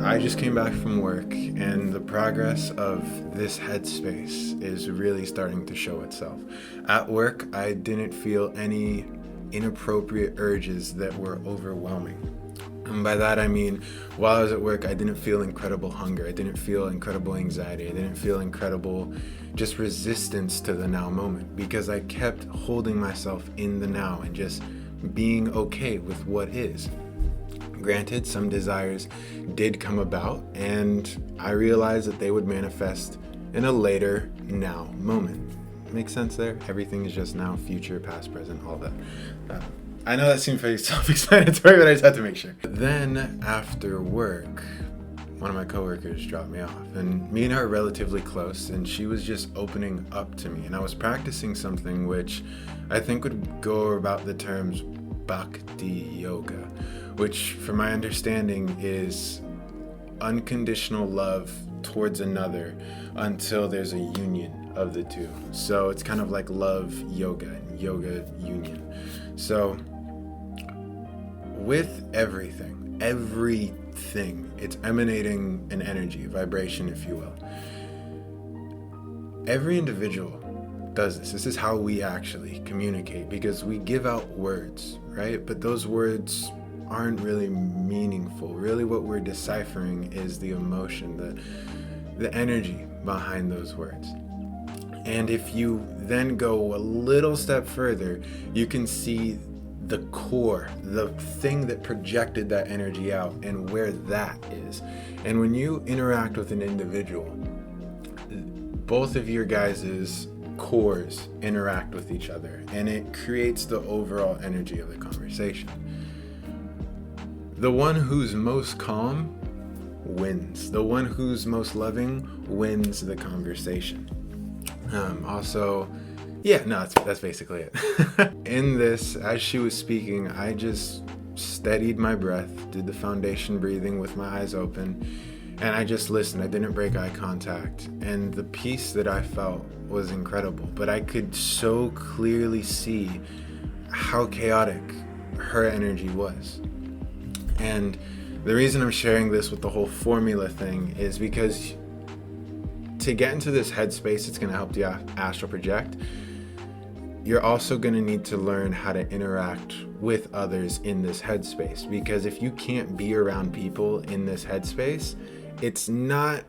I just came back from work, and the progress of this headspace is really starting to show itself. At work, I didn't feel any inappropriate urges that were overwhelming. And by that I mean, while I was at work, I didn't feel incredible hunger. I didn't feel incredible anxiety. I didn't feel incredible just resistance to the now moment, because I kept holding myself in the now and just being okay with what is. Granted, some desires did come about, and I realized that they would manifest in a later now moment. Makes sense there? Everything is just now, future, past, present, all that. I know that seems very self-explanatory, but I just had to make sure. Then, after work, one of my coworkers dropped me off, and me and her are relatively close, and she was just opening up to me, and I was practicing something which I think would go about the terms Bhakti Yoga, which, from my understanding, is unconditional love towards another until there's a union of the two. So it's kind of like love yoga and yoga union. So with everything, it's emanating an energy, vibration, if you will. Every individual does this. This is how we actually communicate, because we give out words, right? But those words aren't really meaningful. Really what we're deciphering is the emotion, the energy behind those words. And if you then go a little step further, you can see the core, the thing that projected that energy out, and where that is. And when you interact with an individual, both of your guys' cores interact with each other, and it creates the overall energy of the conversation. The one who's most calm wins. The one who's most loving wins the conversation. That's basically it. In this, as she was speaking, I just steadied my breath, did the foundation breathing with my eyes open, and I just listened. I didn't break eye contact, and the peace that I felt was incredible. But I could so clearly see how chaotic her energy was. And the reason I'm sharing this with the whole formula thing is because to get into this headspace, it's going to help you astral project. You're also going to need to learn how to interact with others in this headspace, because if you can't be around people in this headspace, it's not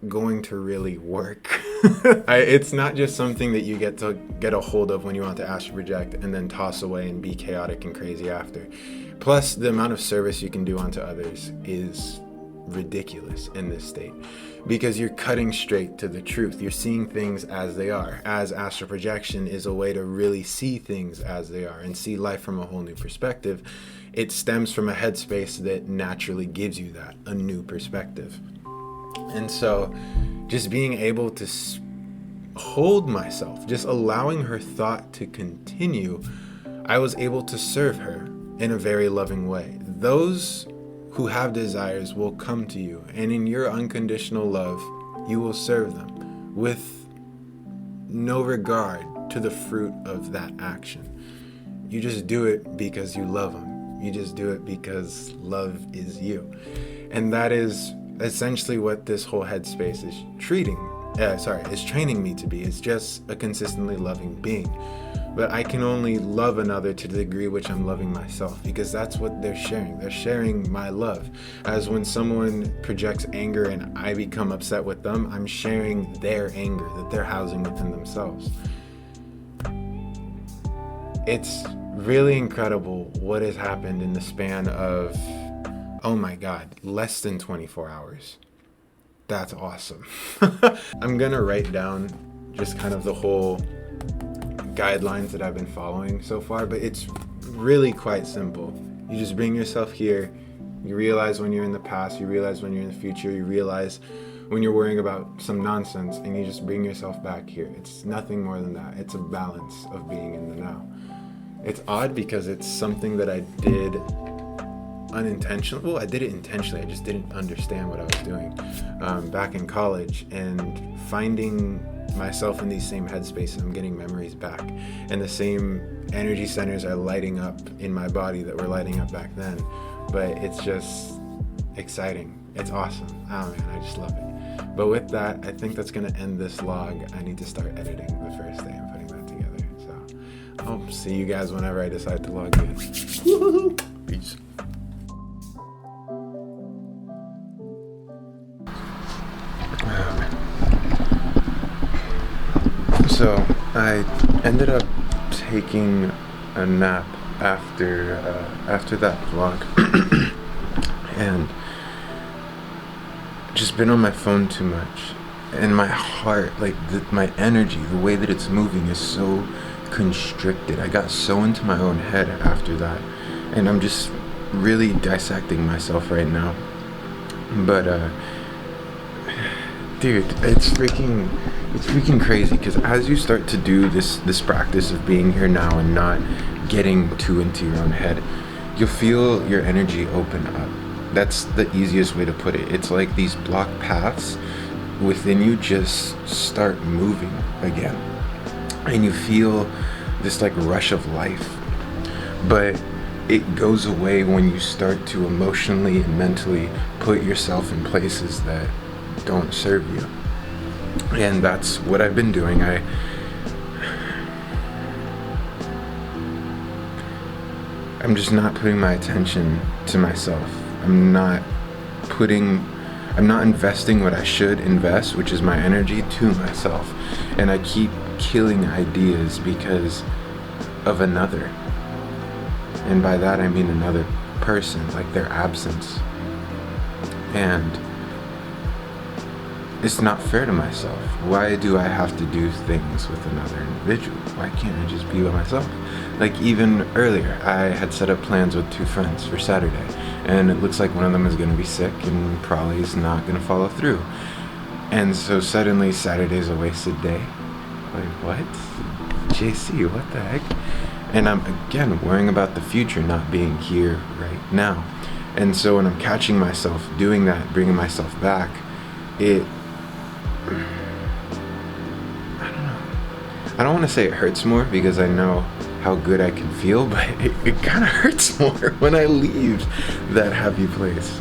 going to really work. It's not just something that you get to get a hold of when you want to astral project and then toss away and be chaotic and crazy after. Plus, the amount of service you can do onto others is ridiculous in this state, because you're cutting straight to the truth. You're seeing things as they are, as astral projection is a way to really see things as they are and see life from a whole new perspective. It stems from a headspace that naturally gives you that, a new perspective. And so just being able to hold myself, just allowing her thought to continue, I was able to serve her in a very loving way. Those who have desires will come to you, and in your unconditional love, you will serve them with no regard to the fruit of that action. You just do it because you love them. You just do it because love is you. And that is essentially what this whole headspace is training me to be. It's just a consistently loving being. But I can only love another to the degree which I'm loving myself, because that's what they're sharing. They're sharing my love. As when someone projects anger and I become upset with them, I'm sharing their anger that they're housing within themselves. It's really incredible what has happened in the span of, oh my God, less than 24 hours. That's awesome. I'm gonna write down just kind of the whole guidelines that I've been following so far, but it's really quite simple. You just bring yourself here. You realize when you're in the past, you realize when you're in the future, you realize when you're worrying about some nonsense, and you just bring yourself back here. It's nothing more than that. It's a balance of being in the now. It's odd because it's something that I did unintentionally. Well, I did it intentionally. I just didn't understand what I was doing back in college, and finding myself in these same headspaces, I'm getting memories back, and the same energy centers are lighting up in my body that were lighting up back then. But exciting. It's awesome. Oh man, I just love it. But with that, I think that's gonna end this log. I need to start editing the first day and putting that together. So I'll see you guys whenever I decide to log in. Peace. So I ended up taking a nap after that vlog, and just been on my phone too much, and my heart, like my energy, the way that it's moving is so constricted. I got so into my own head after that, and I'm just really dissecting myself right now. But dude, it's freaking crazy, because as you start to do this practice of being here now and not getting too into your own head, you'll feel your energy open up. That's the easiest way to put it. It's like these blocked paths within you just start moving again, and you feel this like rush of life. But it goes away when you start to emotionally and mentally put yourself in places that don't serve you. And that's what I've been doing. I'm just not putting my attention to myself. I'm not investing what I should invest, which is my energy, to myself. And I keep killing ideas because of another. And by that I mean another person, like their absence. And it's not fair to myself. Why do I have to do things with another individual? Why can't I just be by myself? Like even earlier, I had set up plans with 2 friends for Saturday, and it looks like one of them is going to be sick and probably is not going to follow through. And so suddenly Saturday's a wasted day. Like, what? JC, what the heck? And I'm again worrying about the future not being here right now. And so when I'm catching myself doing that, bringing myself back, I don't want to say it hurts more, because I know how good I can feel, but it kind of hurts more when I leave that happy place,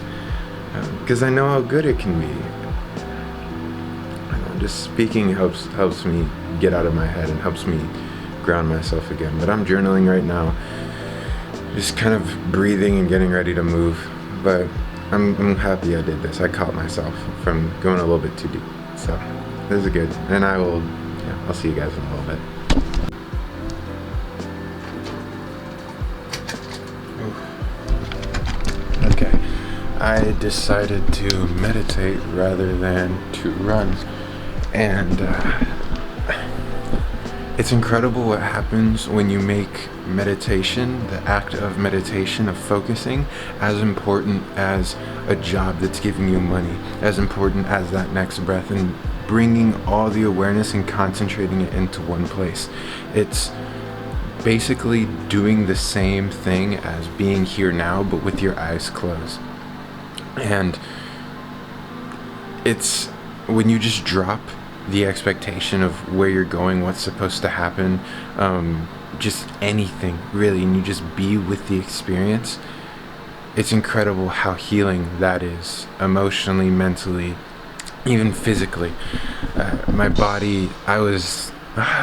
because I know how good it can be. I know, just speaking helps me get out of my head and helps me ground myself again. But I'm journaling right now, just kind of breathing and getting ready to move. But I'm happy I did this. I caught myself from going a little bit too deep. So this is good, and I'll see you guys in a little bit. Okay, I decided to meditate rather than to run, and it's incredible what happens when you make meditation, the act of meditation, of focusing, as important as a job that's giving you money, as important as that next breath, and bringing all the awareness and concentrating it into one place. It's basically doing the same thing as being here now, but with your eyes closed. And it's when you just drop the expectation of where you're going, what's supposed to happen, just anything really, and you just be with the experience. It's incredible how healing that is, emotionally, mentally, even physically. My body, I was,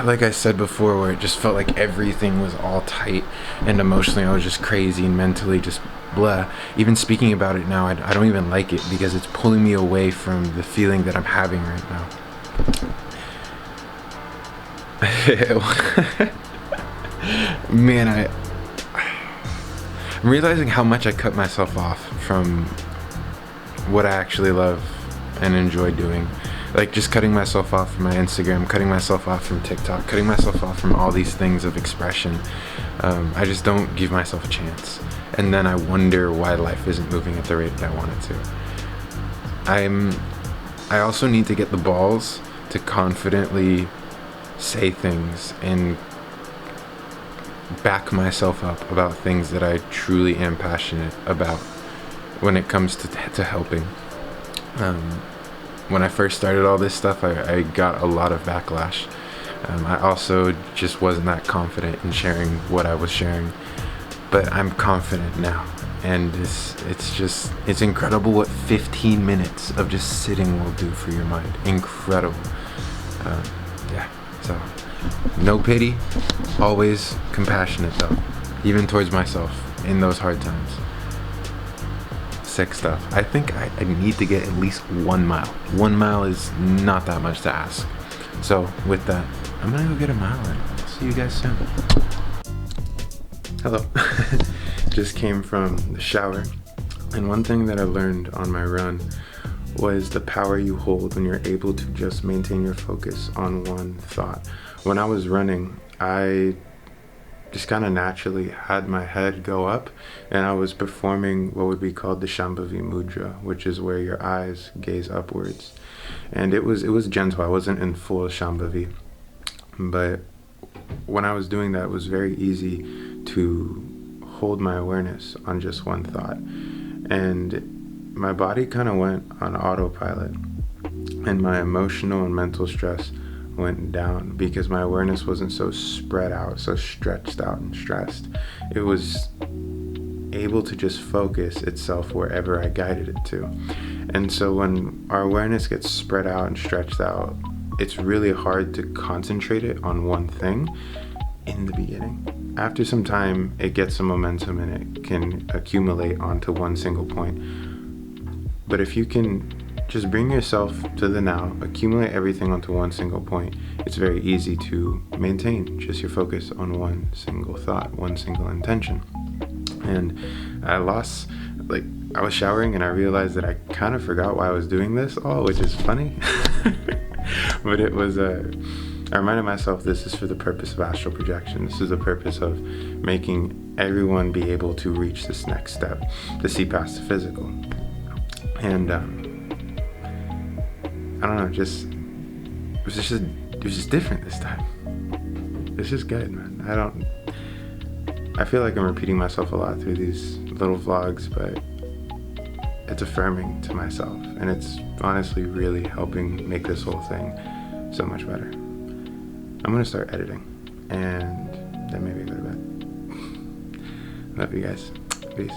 like I said before, where it just felt like everything was all tight, and emotionally I was just crazy, and mentally just blah. Even speaking about it now, I don't even like it, because it's pulling me away from the feeling that I'm having right now. Man, I'm realizing how much I cut myself off from what I actually love and enjoy doing. Like just cutting myself off from my Instagram, cutting myself off from TikTok, cutting myself off from all these things of expression. I just don't give myself a chance. And then I wonder why life isn't moving at the rate that I want it to. I also need to get the balls to confidently say things and back myself up about things that I truly am passionate about when it comes to helping. When I first started all this stuff, I got a lot of backlash. I also just wasn't that confident in sharing what I was sharing, but I'm confident now, And it's incredible what 15 minutes of just sitting will do for your mind. Incredible. Yeah, so no pity, always compassionate though, even towards myself in those hard times. Sick stuff. I think I need to get at least 1 mile. 1 mile is not that much to ask. So with that, I'm gonna go get a mile in. See you guys soon. Hello. Just came from the shower, and one thing that I learned on my run was the power you hold when you're able to just maintain your focus on one thought. When I was running, I just kind of naturally had my head go up, and I was performing what would be called the Shambhavi Mudra, which is where your eyes gaze upwards. And it was gentle. I wasn't in full Shambhavi, but when I was doing that, it was very easy to hold my awareness on just one thought. And my body kind of went on autopilot, and my emotional and mental stress went down because my awareness wasn't so spread out, so stretched out and stressed. It was able to just focus itself wherever I guided it to. And so when our awareness gets spread out and stretched out, it's really hard to concentrate it on one thing in the beginning. After some time, it gets some momentum and it can accumulate onto one single point. But if you can just bring yourself to the now, accumulate everything onto one single point, it's very easy to maintain just your focus on one single thought, one single intention. And I was showering and I realized that I kind of forgot why I was doing this all, which is funny. But it was I reminded myself this is for the purpose of astral projection. This is the purpose of making everyone be able to reach this next step, to see past the physical. And I don't know, it was just different this time. It's just good, man. I feel like I'm repeating myself a lot through these little vlogs, but it's affirming to myself, and it's honestly really helping make this whole thing so much better. I'm gonna start editing, and then maybe go to bed. Love you guys. Peace.